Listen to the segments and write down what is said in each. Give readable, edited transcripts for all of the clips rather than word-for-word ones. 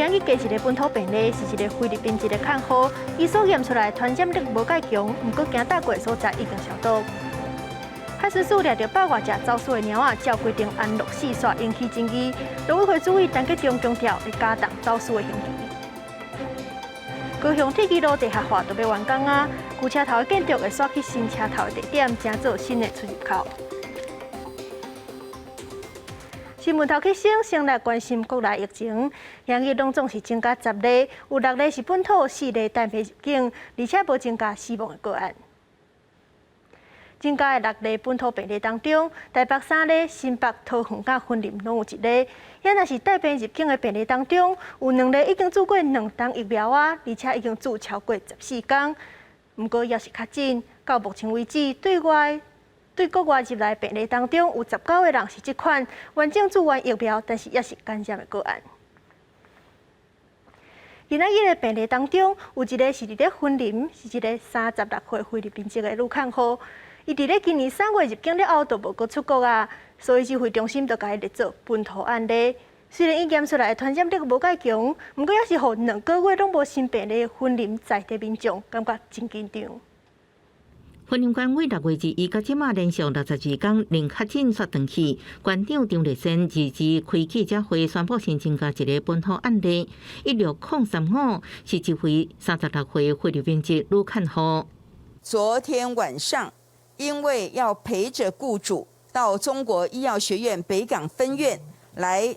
今日加一个本土病例，是一个菲律宾籍的看护，伊所验出来传染力无介强，不过行到过的所在已经消毒。派出所掠到100多只走私的猫仔，照规定安乐死煞，引起争议。农委会注意单节中强调会加重走私的刑期。高雄铁基路地下化就要完工啊！旧车头的建筑会刷去新车头的地点，争做新的出入口。新闻头起先来关心国内疫情，今日拢总是增加10例，有6例是本土，4例单片入境，而且无增加死亡的个案。增加的6例本土病例当中，台北3例，新北、桃园甲云林拢有1例。也若是带病入境的病例当中，有2例已经做过2档疫苗啊，而且已经做超过14天。不过也是较紧，到目前为止，对国外入来病例当中，有19个人是这款完整做完疫苗，但是也是感染的个案。今仔日的病例当中，有1个是伫咧云林，是一个36岁菲律宾籍的女看护。伊伫咧今年3月入境了后，就无阁出国啊，所以指挥中心就甲伊列做本土案例。虽然伊验出来的传染力无介强，不过也是互2个月拢无新病例的云林在地民众感觉真紧张。云林县为6月1日到即马连续62天零确诊煞断去，县长张立善日开记者会宣布新增加1个本土案例，1605是一位36岁菲律宾籍女看护。昨天晚上，因为要陪着雇主到中国医药学院北港分院来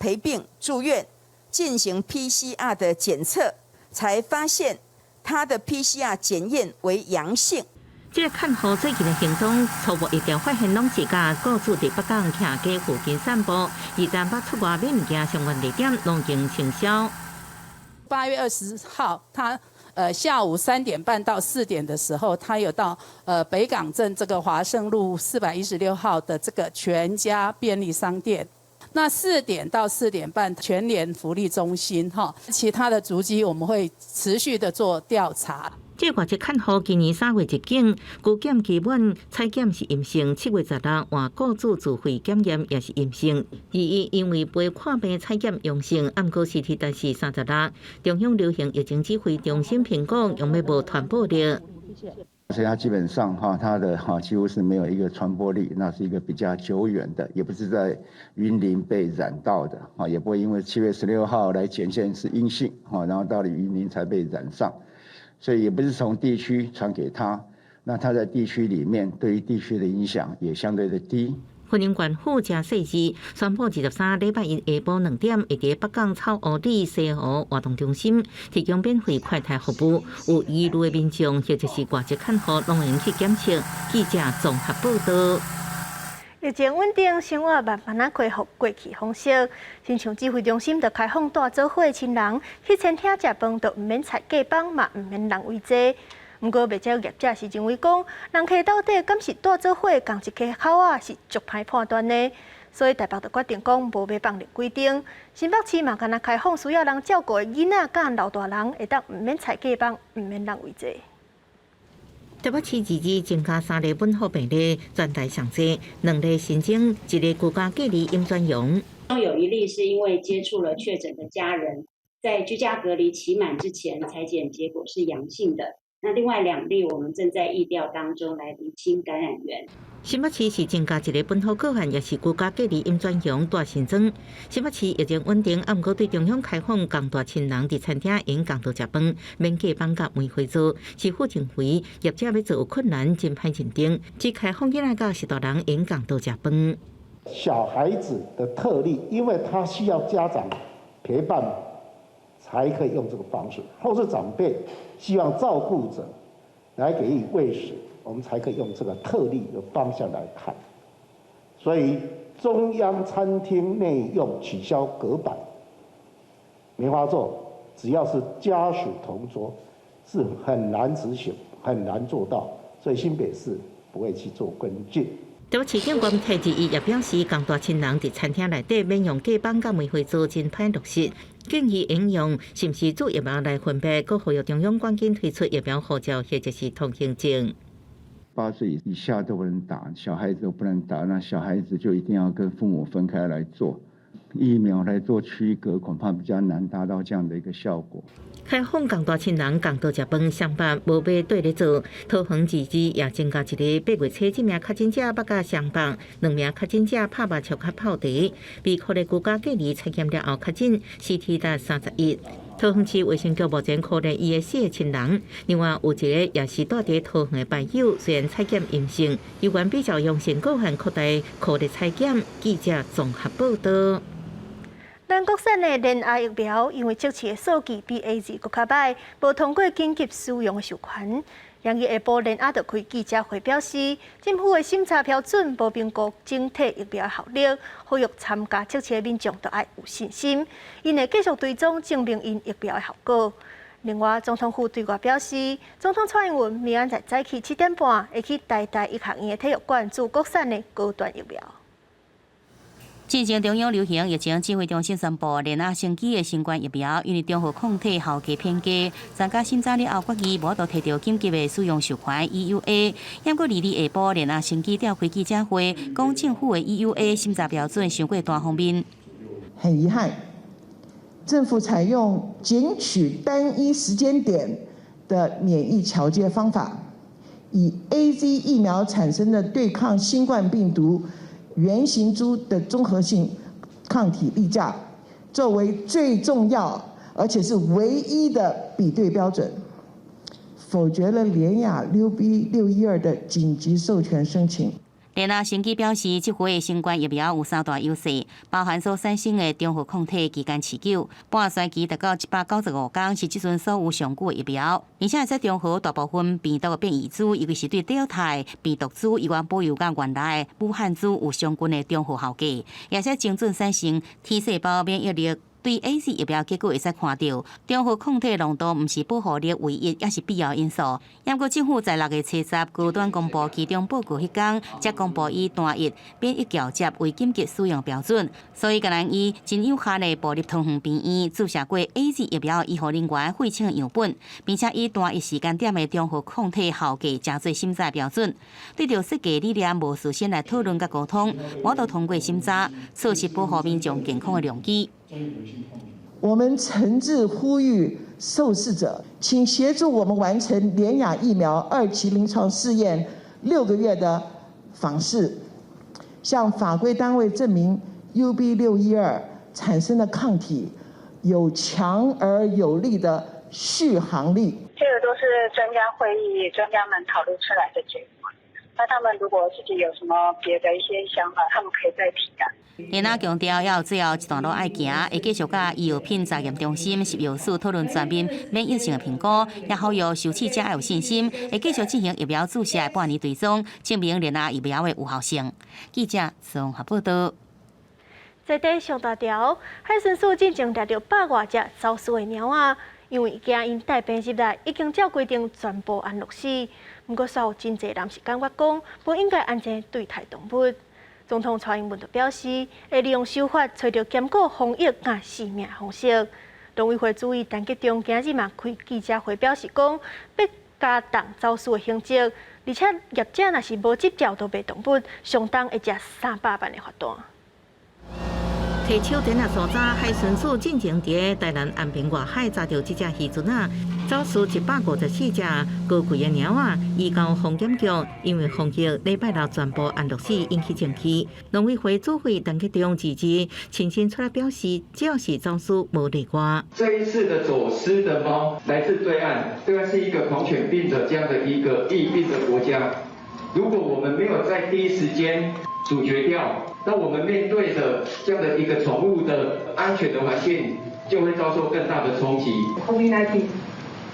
陪病住院，进行 PCR 的检测，才发现他的 PCR 检验为阳性。这个看护最近的行踪，初步一条发现拢是甲雇主伫北港徛街附近散步，28出外买物件相关地点拢经清消。8月20号，他下午3点半到4点的时候，他有到北港镇这个华盛路416号的这个全家便利商店。那4点到4点半，全联福利中心哈，其他的足迹我们会持续的做调查。这外籍看护今年3月入境，居检基本采检是阴性，7月16换雇主自费检验也是阴性。而伊因为陪看病采检阳性，暗过CT但是36。中央流行疫情指挥中心评估，用要无传播力。所以它基本上它的几乎是没有一个传播力，那是一个比较久远的，也不是在云林被染到的也不会因为7月16号来检验是阴性然后到了云林才被染上。所以也不是从地区传给他，那他在地区里面对于地区的影响也相对的低。云林县府正细致宣布，23礼拜1下晡2点，会伫北港草湖里西湖活动中心提供免费快筛服务，有疑虑的民众或者是外籍看护，拢能去检测。记者综合报道。疫情稳定，生活慢慢恢复过去方式。亲像指挥中心就开放大做伙的亲人去餐厅食饭，就唔免菜价帮，嘛唔免人为坐。不过，卖酒业者是认为讲，人客到底敢是大做伙共一家口啊，是足歹判断的。所以台北就决定讲，无要放入规定。新北市嘛，敢若开放需要人照顾的囡仔甲老大人，会当唔免菜价帮，唔免人为坐。台北市2日增加3例本土病例，全台上济，2例新增，1例居家隔离阴转阳。中有1例是因为接触了确诊的家人，在居家隔离期满之前采检结果是阳性的。那另外2例我们正在疫调当中来厘清感染源。新北市是增加1个本土个案，也是居家隔离阴转阳大新增。新北市疫情稳定，不过对中央开放共大亲人伫餐厅用共度食饭，免价帮甲梅花座。市府认为业者要做有困难，真歹认定，只开放囡仔甲10大人用共度食饭。小孩子的特例，因为他需要家长陪伴，才可以用这个方式，或是长辈希望照顾者来给予喂食，我们才可以用这个特例的方向来看。所以中央餐厅内用取消隔板、梅花座，只要是家属同桌，是很难执行、很难做到，所以新北市不会去做跟进。台北市长官提之伊也表示，共大亲人伫餐厅内底免用假帮甲梅花座真歹落实，建议应用是毋是做疫苗来分别，佮呼吁中央赶紧推出疫苗护照或者是通行证。8岁以下都不能打，小孩子都不能打，那小孩子就一定要跟父母分开来做。疫苗来做区隔，恐怕比较难达到这样的一个效果。开放更大亲人共度食饭上班无买对咧做，桃园自治也增加一个8月初1名确诊者捌甲上班，2名确诊者拍麻将卡泡茶，被科里居家隔离采检了后确诊，CT 值31。桃园市卫生局目前可能伊的4个亲人，另外有一个也是住伫桃园的朋友，虽然采检阴性，有关比较阳性个案扩大可力采检。记者综合报道。咱国产的联亚疫苗因为测试的数据比 AZ 更较歹，无通过紧急使用的授权。杨日下晡，联亚就开记者会表示，政府的审查标准无评估整体疫苗的效力，呼吁参加测试的民众都要有信心，因会继续追踪证明因疫苗的效果。另外，总统府对外表示，总统蔡英文明仔载早起7点半会去台大医学院的体育馆注国产的高端疫苗。进行中央流行疫情指挥中心宣布，联亚升级的新冠疫苗因为中和抗体效价偏低，参加审查了后，决议无都摕到紧急的使用授权 EUA。不过，2日下晡，联亚升级召开记者会，讲政府的 EUA 审查标准伤过大方面。很遗憾，政府采用仅取单一时间点的免疫桥接方法，以 AZ 疫苗产生的对抗新冠病毒原型株的综合性抗体例假作为最重要而且是唯一的比对标准，否决了联亚6B612的紧急授权申请。联亚升级表示，这回的新冠疫苗有3大优势，包含所产生的中和抗体期间持久，半衰期达到195天，是即阵所有上久的疫苗，而且会使中和大部分病毒的变异株，尤其是对Delta病毒株，以往保有甲原来的武汉株有相关的中和效果，也使精准产生 T 细胞免疫力。对 AZ 疫苗结果会使看到，中和抗体浓度毋是保护力唯一，也是必要因素。不过政府在6月70高端公布其中报告迄天，才公布以单一变异交接为紧急使用标准，所以个人以真有效的步入桃园病院注射过 AZ 疫苗医护人员废清样本，并且以单一时间点的中和抗体效价加做审查标准。对着设计理念无事先来讨论甲沟通，我都通过审查，措施保护民众健康的良机。我们诚挚呼吁受试者，请协助我们完成联亚疫苗2期临床试验6个月的访视，向法规单位证明 UB612产生的抗体有强而有力的续航力。这个都是专家会议专家们讨论出来的结果。那他们如果自己有什么别的一些想法，他们可以再提啊。联亚强调，要有最后一段路要行，会继续甲医药品查验中心食药署讨论全面免疫性的评估，也呼吁受试者要有信心，会继续进行疫苗注射的半年追踪，证明联亚疫苗的有效性。记者综合报道。在地上大条，海巡署进前抓到100多只走私的猫仔，因为惊因带病入来，已经照规定全部安乐死。不过，煞有真侪人是感觉讲，不应该安全对待动物。总统蔡英文就表示，会利用修法找到兼顾防疫甲性命的方式。农委会主委陈吉仲今日嘛开记者会表示讲，要加重走私的刑责，而且业者若是无执照盗卖动物，相当会吃300万的罚单。提手电啊！所早，海巡署进前伫台南安平外海抓到这只渔船啊，走私154只高贵的猫啊，移交防检局，因为防疫礼拜六全部安乐死，引起争议。农委会主委陈吉仲自日亲身出来表示，只要是走私无例外。这一次的走私的猫来自对岸，对岸是一个狂犬病的这样的一个疫病的国家。如果我们没有在第一时间阻绝掉，那我们面对的这样的一个宠物的安全的环境，就会遭受更大的冲击。COVID-19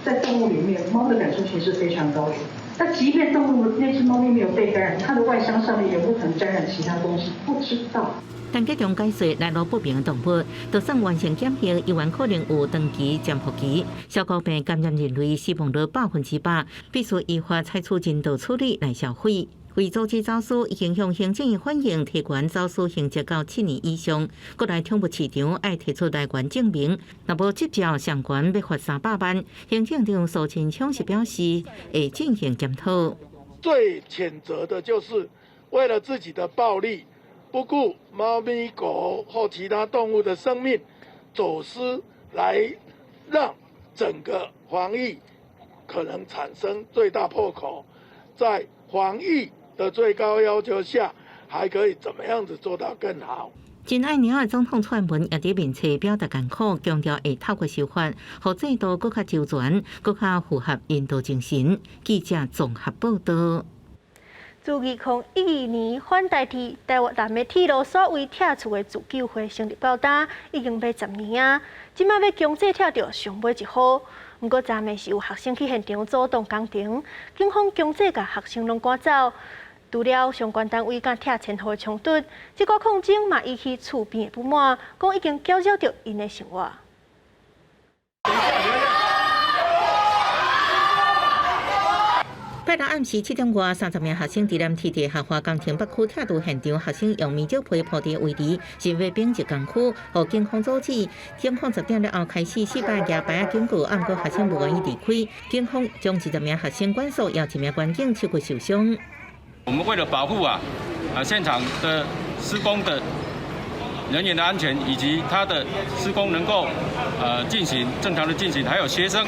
在动物里面，猫的感受性是非常高的。那即便动物那只猫咪没有被感染，它的外伤上面有没有可能沾染其他东西？不知道。陈吉仲解说，来路不明的动物，就算完成检疫，依然可能有长期潜伏期，小狗病感染人类死亡率100%，必须依法采取人道处理来销毁。为阻止走私，已经向行政院反映提悬走私刑责到7年以上。国内宠物市场爱提出来源证明，若无执照上悬要罚300万。行政长苏清昌是表示会进行检讨。最谴责的就是为了自己的暴利不顾猫咪、狗或其他动物的生命走失，来让整个防疫可能产生最大破口。在防疫的最高要求下，还可以怎么样子做到更好？真爱鸟的总统蔡英文也伫面册表达艰苦，强调会透过修法，让制度更加周全、更加符合人道精神。记者综合报道。自2012年反台铁台南的铁路所谓拆除的自救会成立到今，已经要10年啊！即摆要强制拆掉上尾1号，不过昨暝是有学生去现场阻挡工程，警方强制甲学生拢赶走。除了相关单位甲拆迁户的冲突，这个抗争嘛引起厝边的不满，讲已经搅扰到因的生活。拜六暗时7点外，30名学生伫南铁地下花工程北区拆除现场，学生用面罩皮铺地围篱，是为兵一工区，互警方阻止。警方10点了后开始4把牙牌警告，暗过学生不愿意离开，警方将20名学生管束，有1名员警手骨受伤。我们为了保护现场的施工的人员的安全，以及他的施工能够正常的进行，还有学生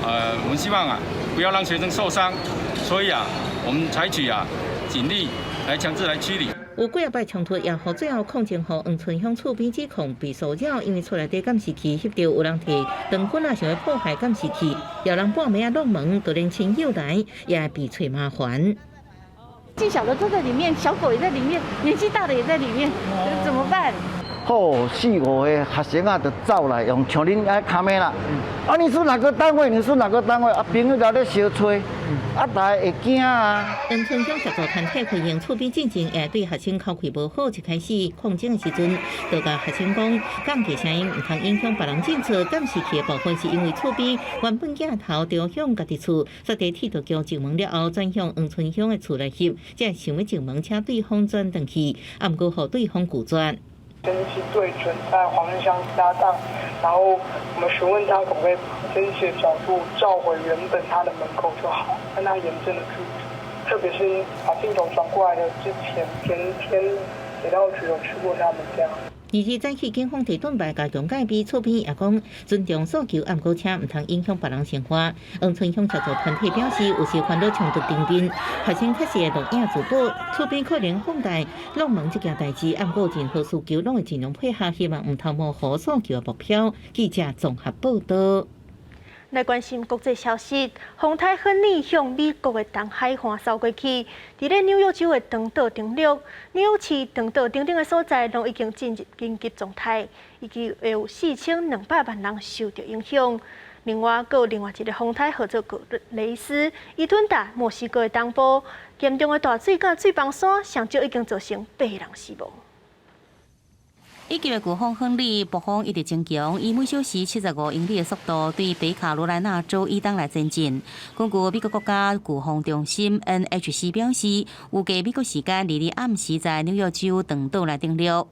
我们希望不要让学生受伤，所以我们采取警力来强制来驱离。有几摆冲突，也互最后控制户黄村乡厝边指控被骚扰，因为厝内底监视器翕到有人摕长棍想要破坏监视器，有人半暝弄门，就连亲友来也被找麻烦。既小的都在里面，小狗也在里面，年纪大的也在里面，怎么办？好4、5个学生就走来，用像恁爱卡咩啦。你是哪个单位？你是哪个单位？朋友在咧相吹，大家会惊啊。黄村乡协助团体回应厝边进前也对学生口气无好，一开始抗争的时阵，就甲学生讲，降低声音唔通影响别人进出。监视器的部分是因为厝边原本镜头朝向家己厝，煞地铁道桥进门了后转向黄村乡的厝来翕，才想要进门请对方转转去，毋过互对方拒绝。监视器对准在黄村乡家当，然后我们询问他可不可以把监视器的角度照回原本他的门口就好，但他严正的拒绝，特别是把镜头转过来的之前，前天铁道局有去过他们家。22早起，警方提盾牌加强戒备，厝边也讲尊重诉求，毋过请毋通影响别人生活。黄村乡协助团体表示，有时烦恼冲突顶面，学生确实会录影自保，厝边可能放大弄门这件代志，毋过任何需求拢会尽量配合，希望毋通模糊诉求的目标。记者综合报道。来关心国际消息，风台亨利向美国的东海岸扫过去，伫咧纽约州的长岛登陆。纽约市长岛等等的所在拢已经进入紧急状态，预计有4200万人受到影响。另外，还有另外一个风台号做格雷斯，伊吞达墨西哥的东部，严重的大水甲水崩山，上少已经造成8人死亡。1级的飓风亨利，暴风一直增强，以每小时75英里的速度对北卡罗来纳州以东来前进。根据美国国家飓风中心 NHC 表示，预计美国时间2日暗时在纽约州长岛来登陆。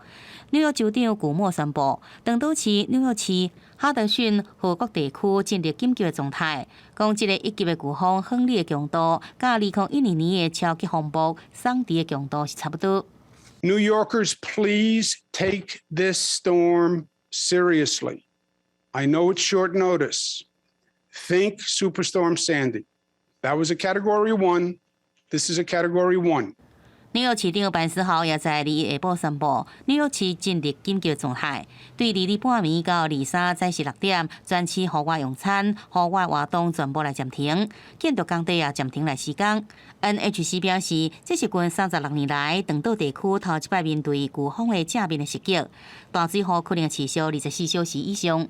纽约州长古默宣布，长岛市、纽约市、哈德逊和各地区进入紧急的状态。讲这个1级的飓风亨利的强度，甲2012年的超级风暴桑迪的强度是差不多。New Yorkers, please take this storm seriously. I know it's short notice. Think Superstorm Sandy. That was a Category 1. This is a Category 1. 纽约市长办事后也在2日下晡宣布，纽约市进入紧急状态。对2日半暝到23早时6点，全市户外用餐、户外活动全部来暂停，建筑工地也暂停来施工。NHC 表示，这是近36年来长岛地区头一摆面对飓风的正面的袭击，大水雨可能持续24小时以上。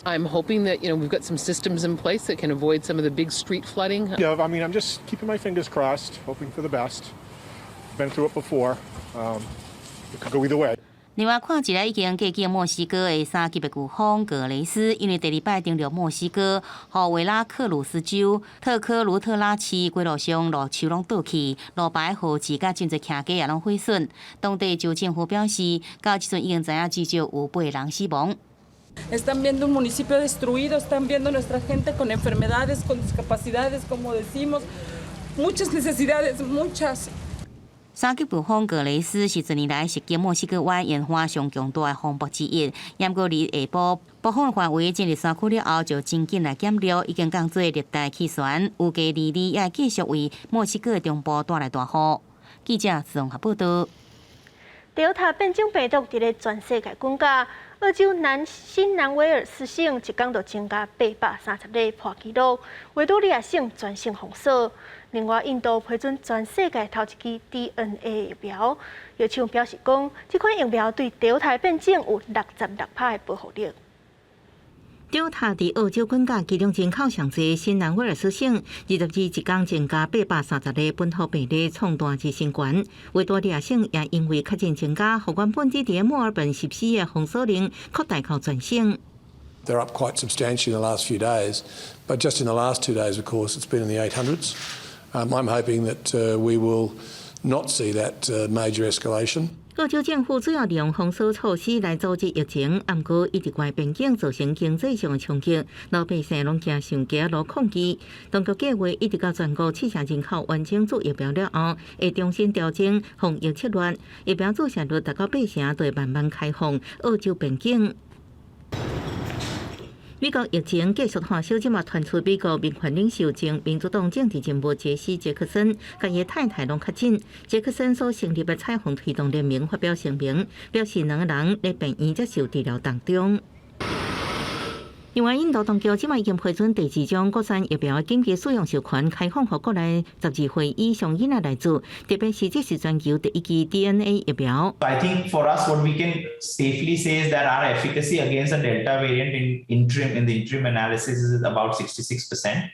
I'm hoping that we've got some systems in place that can avoid some of the big street flooding. Yeah, I mean, I'm just keeping my fingers crossed, hoping for the best. Been through it before. It could go either way. 另外，看起来已经过境墨西哥的3级的飓风格雷斯，因为第2摆登陆墨西哥，和维拉克鲁斯州、特科卢特拉市街路上路树拢倒去，路牌和自甲真侪骑家也拢毁损。当地州政府表示，到即阵已经知影至少有8人死亡。Están viendo un municipio destruido, están viendo nuestra gente con enfermedades, con discapacidades, como decimos, muchas necesidades, muchas. 三级暴风格雷斯是10年来袭击墨西哥湾烟花上强大的风暴之一。严过日下晡，暴风范围进入山区了后，就真紧来减弱，已经降做热带气旋，预计2日也继续为墨西哥中部带来大雨。记者综合报道。Delta 变种病毒伫咧全世界滚价，澳洲新南威尔斯省一天就增加830例破纪录，维多利亚省全省封锁。另外，印度批准全世界头一支 DNA 疫苗，药厂表示讲，这款疫苗对Delta 变种有66%的保护力。Delta 伫澳洲滚价，其中人口上济新南威尔斯省22一天增加830例本土病例，创单日新高。维多利亚省也因为确诊增加，互原本伫伫墨尔本14个封锁令扩大到全省。They're up quite substantially in the last few days, but just in the last 2 days, of course, it's been in the 800s. I'm hoping that we will not see that major escalation. 澳洲政府主要利用封锁措施来阻止疫情，不过一直关边境造成经济上的冲击，老百姓拢惊上加路抗击。当局计划一直到全国7成人口完成注疫苗了后，会重新调整防疫策略，疫苗注射率达到8成，就会慢慢开放澳洲边境。美国疫情继续发烧，即马传出美国民权领袖兼民主党政治人物杰西·杰克森，甲伊太太拢确诊。杰克森所成立的彩虹推动联盟发表声明，表示2个人在病院接受治疗当中。另外，印度当局即马已经批准第2种国产疫苗紧急使用授权开放，予国内12岁以上婴仔来做，特别是这是全球第一支 DNA 疫苗。I think for us, what we can safely say is that our efficacy against the Delta variant in the interim analysis is about 66%,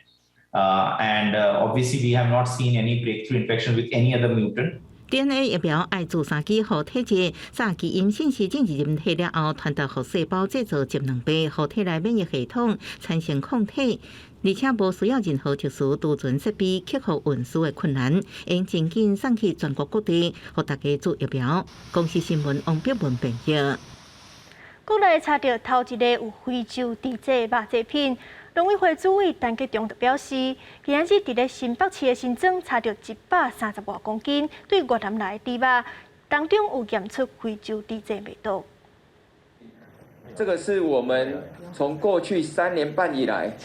and obviously we have not seen any breakthrough infection with any other mutant. DNA 疫苗爱自3支互体质，早基因信息进入人体了后，传达互细胞制造节能倍，互体内免疫系统产生抗体，而且无需要任何特殊储存设备克服运输的困难，应真紧送去全国各地，互大家做疫苗。公司新闻王碧文编译。国内查到头一个有非洲地质肉制品。农委会主委陈吉中就表示，今仔日伫咧新北市的新庄查到130多公斤对越南来的猪肉，当中有验出非洲地质味道。这个是我们从过去3年半以来，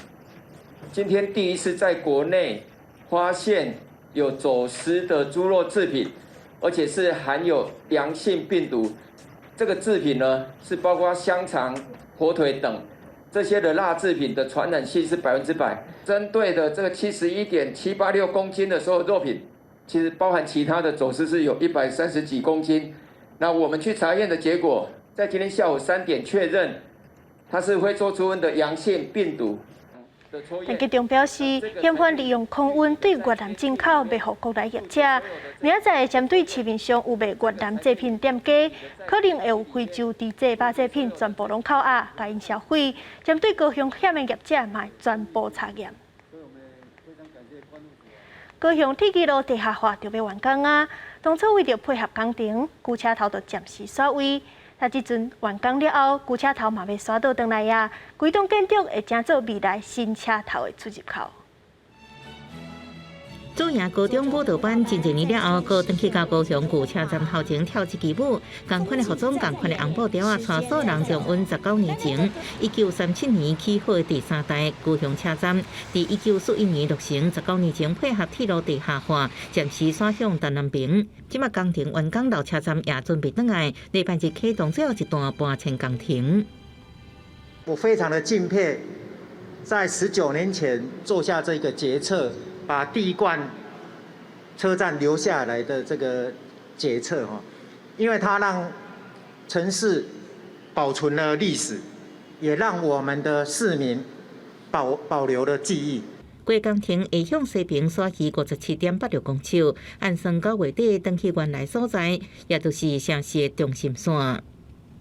今天第一次在国内发现有走私的猪肉制品，而且是含有良性病毒。这个制品呢，是包括香肠、火腿等。这些的辣制品的传染性是100%，针对的这个71.786公斤的所有肉品，其实包含其他的走私是有130几公斤。那我们去查验的结果，在今天下午3点确认，它是会做出的阳性病毒。陈吉中表示，嫌犯利用空运对越南进口，卖予国内业者。明仔载针对市面上有卖越南制品店家，可能会有非洲地质肉制品全部拢扣押，甲因销毁。针对高雄险的业者，嘛全部查验。高雄铁基路地下化就要完工啊！当初为着配合工程，旧车头就暂时锁位。但即阵完工了后，旧车头嘛要刷倒转来呀，规栋建筑会成做未来新车头的出入口。主营高中舞蹈班真侪年了后，搁登去到高雄旧车站头前跳这支舞。同款的服装，同款的红布条啊，带所人重温19年前1937年起好的第3代高雄车站，伫1941年落成。19年前配合铁路地下化，暂时转向东南边。即马工程完工，老车站也准备转来，礼拜日启动最后一段搬迁工程。我非常的敬佩，在19年前做下这个决策。把第一贯车站留下来的这个决策哈，因为它让城市保存了历史，也让我们的市民保留了记忆。过工程会向西平刷去57.86公尺，按算9月底登去原来所在，也就是城市的中心线。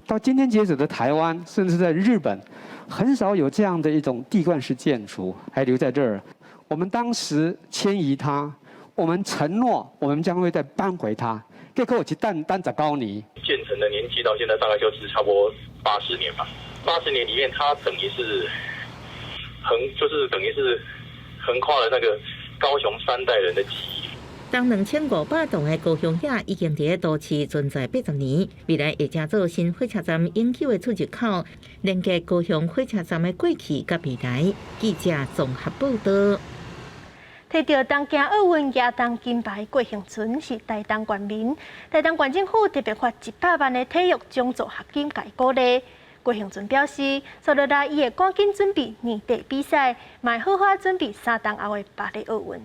到今天截止的台湾，甚至在日本，很少有这样的一种地冠式建筑还留在这儿。我们当时迁移它，我们承诺我们将会再搬回它。结果一单19年，建成的年纪到现在大概就是差不多80年吧。80年里面，它等于是横跨了那个高雄3代人的记忆。当2500栋的高雄野已经伫都市存在80年，未来会建造新火车站永久的出入口，连接高雄火车站的过去甲未来。记者综合报道。摕到东京奥运亚当金牌郭幸存是台东县民，台东县政府特别发100万的体育奖助学金加鼓励。郭幸存表示，所落来伊会赶紧准备年底比赛，嘛好好准备3冬后的巴黎奥运。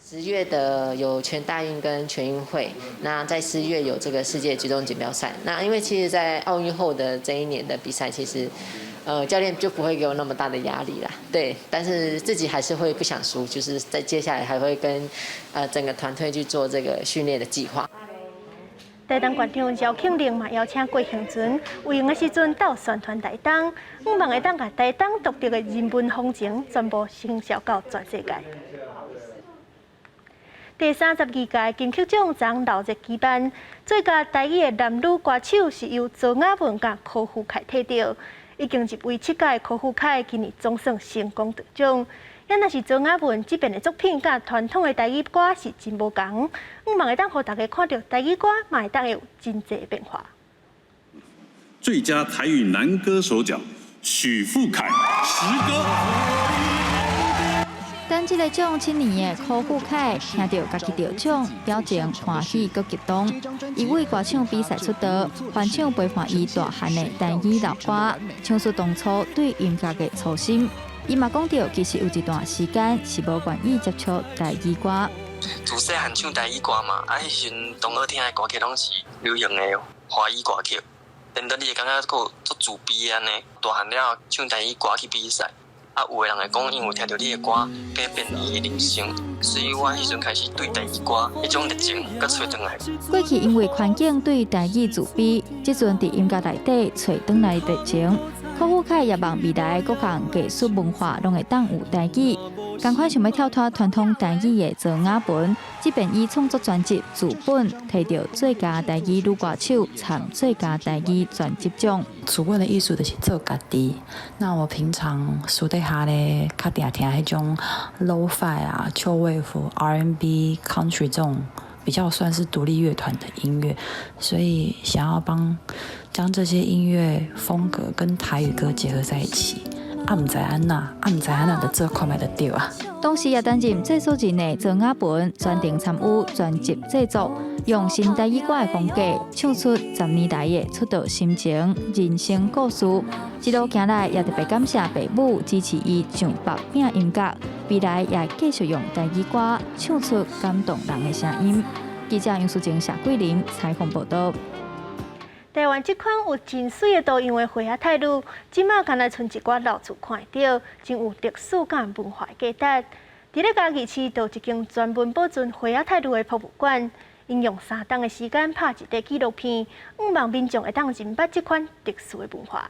10月的有全大运跟全运会，那在11月有这个世界举重锦标赛。那因为其实，在奥运后的这一年的比赛，其实，教练就不会给我那么大的压力啦。对，但是自己还是会不想输，就是在接下来还会跟整个团队去做这个训练的计划。台东县长姚庆玲嘛邀请郭幸存有闲的时阵到宣传台东，希望会当把台东独特的人文风情全部行销到全世界。第32届金曲奖昨闹热举办，最佳台语的男女歌手是由周雅文甲柯富凯摕到，已经入围7届柯富凯今年总算成功得奖。也若是周雅文这边的作品，甲传统的台语歌是真无同，希望会当互大家看到台语歌嘛会当有真侪变化。最佳台语男歌手奖，许富凯，时歌。等这个奖7年的柯富凯听到家己得奖，表情欢喜搁激动。伊为歌唱比赛出道，翻唱陪伴伊大汉的台语老歌，唱出当初对音乐的初心。伊嘛讲到，其实有一段时间是无愿意接触台语歌。自细汉唱台语歌嘛，迄时阵同学听的歌曲拢是流行的华语歌曲，变得你会感觉够足自卑安尼。大汉了唱台语歌去比赛。有的人会讲，因为听到你的歌，改变伊的人生，所以我迄阵开始对台语歌迄种热情，搁找转来。过去因为环境对台语自卑，即阵伫音乐内底找转来热情。柯富凯也望未来各项艺术文化拢会当有台语。赶快想要跳脱传统台语的周雅文，即便以创作专辑《剧本》摕到最佳台语女歌手、最佳台语专辑奖。主问的艺术就是做家己。那我平常私底下咧，较定听迄种 lo-fi 啊、秋wave、R&B、country 这种比较算是独立乐团的音乐，所以想要将这些音乐风格跟台语歌结合在一起。唔知安那就做看卖就对啊。当时也担任制作人的周雅文专程参与专辑制作，用新台语歌的风格唱出10年来的出道心情、人生故事。一路行来，也特别感谢父母支持伊上北拼音乐，未来也继续用台语歌唱出感动人的声音。记者杨淑静、谢桂林采访报道。台湾这款有真水的多样的花仔态度，即马敢若剩一寡老厝看到，真有历史感文化的价值。伫咧嘉义市，就一间专门保存花仔态度的博物馆，因用3冬的时间拍一块纪录片，希望民众会当认捌这款特殊的文化。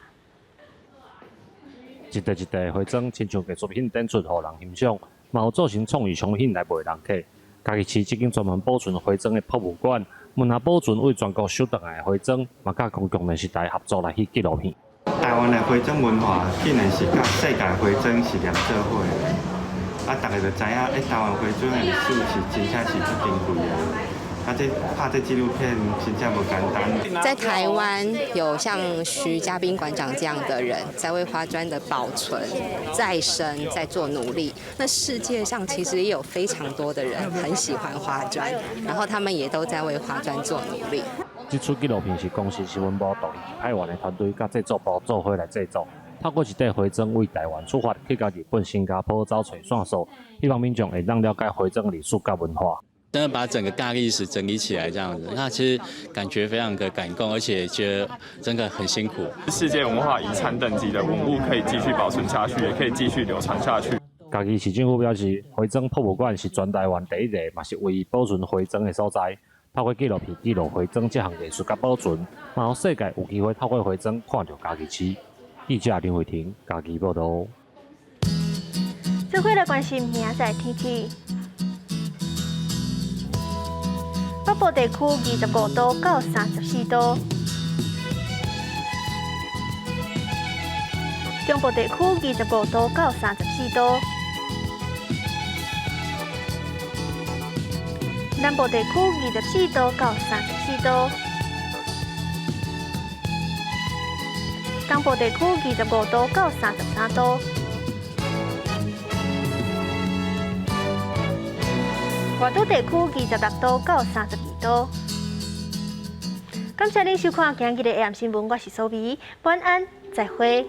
一袋一袋花砖，亲像艺术品展出，互人欣赏，嘛有造成创意商品来卖人客。嘉义市这间专门保存花砖的博物馆。门下保存为全国收回来的花砖，嘛甲公共电视台合作来翕纪录片。台湾的花砖文化竟然是甲世界花砖是连做伙的，大家就知影，台湾花砖的历史是真正是足珍贵的。这拍这纪录片真正不简单。在台湾有像徐家宾馆长这样的人，在为花砖的保存、再生在做努力。那世界上其实也有非常多的人很喜欢花砖，然后他们也都在为花砖做努力。这出纪录片是公司新闻部独立派员的团队甲制作部做伙来制作，透过一袋花砖为台湾出发，去到日本、新加坡找找线索，希望民众会让了解花砖的历史甲文化。真的把整个大历史整理起来，这样子，那其实感觉非常的感动，而且觉得真的很辛苦。世界文化遗产等级的文物可以继续保存下去，也可以继续流传下去。嘉义市政府表示，花砖博物馆是全台湾第一个，嘛是唯一保存花砖的所在。透过纪录片记录花砖这项艺术甲保存，然后世界有机会透过花砖看到嘉义市。记者林慧婷，嘉义报道。最后来关心明仔天气。北部地区25度到34度，中部地区25度到34度，南部地区24度到34度，东部地区25度到33度，外岛地区26度到32度。感谢您收看今日的AM新闻，我是苏眉，晚安，再会。